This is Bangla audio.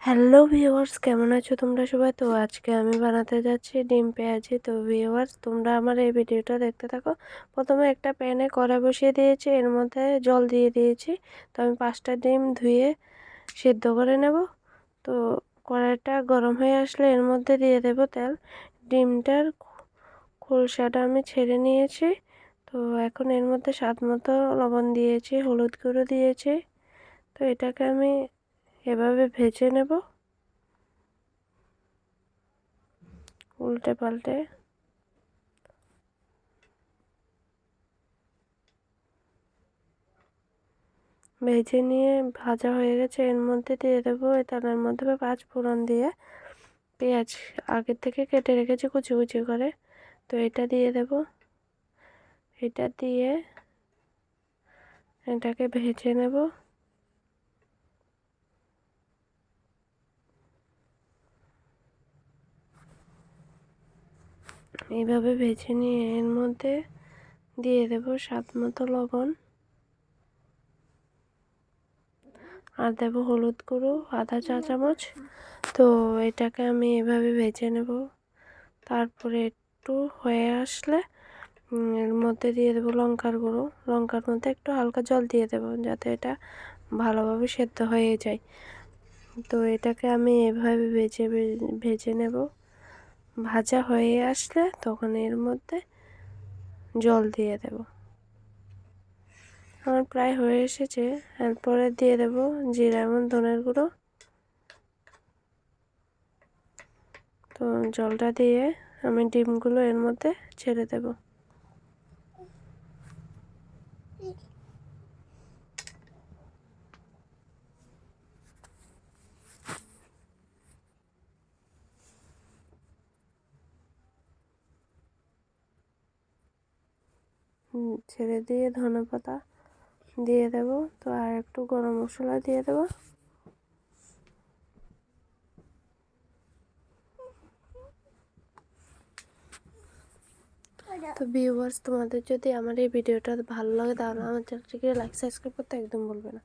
হ্যালো ভিউয়ার্স, কেমন আছো তোমরা সবাই? তো আজকে আমি বানাতে যাচ্ছি ডিম পেঁয়াজি। তো ভিউয়ার্স, তোমরা আমার এই ভিডিওটা দেখতে থাকো। প্রথমে একটা প্যানে কড়াই বসিয়ে দিয়েছি, এর মধ্যে জল দিয়ে দিয়েছি। তো আমি 5টা ডিম ধুয়ে সিদ্ধ করে নেব। তো কড়াইটা গরম হয়ে আসলে এর মধ্যে দিয়ে দেব তেল। ডিমটার খোলসাটা আমি ছেড়ে নিয়েছি। তো এখন এর মধ্যে স্বাদ মতো লবণ দিয়েছি, হলুদ গুঁড়ো দিয়েছি। তো এটাকে আমি এভাবে ভেজে নেব, উল্টে পাল্টে। ভেজে নিয়ে ভাজা হয়ে গেছে, এর মধ্যে দিয়ে দেবো এই তেলের মধ্যে 5 ফোড়ন দিয়ে পেঁয়াজ আগে থেকে কেটে রেখেছি কুচি কুচি করে। তো এটা দিয়ে দেব, এটা দিয়ে এটাকে ভেজে নেব। এইভাবে ভেজে নিয়ে এর মধ্যে দিয়ে দেব স্বাদ মতো লবণ, আর দেব হলুদ গুঁড়ো আধা চা চামচ। তো এটাকে আমি এভাবে ভেজে নেব। তারপরে একটু হয়ে আসলে এর মধ্যে দিয়ে দেবো লঙ্কার গুঁড়ো। লঙ্কার মধ্যে একটু হালকা জল দিয়ে দেবো যাতে এটা ভালোভাবে সেদ্ধ হয়ে যায়। তো এটাকে আমি এভাবে ভেজে নেব। ভাজা হয়ে আসলে তখন এর মধ্যে জল দিয়ে দেব। আমার প্রায় হয়ে এসেছে। এরপরে দিয়ে দেব জিরা এবং ধনের গুঁড়ো। তো জলটা দিয়ে আমি ডিমগুলো এর মধ্যে ছেড়ে দেব। ছেড়ে দিয়ে ধনেপাতা দিয়ে দেব। তো আর একটু গরম মশলা দিয়ে দেব। তো ভিউয়ার্স, তোমাদের যদি আমার এই ভিডিওটা ভালো লাগে তাহলে আমার চ্যানেলটিকে লাইক সাবস্ক্রাইব করতে একদম ভুলবে না।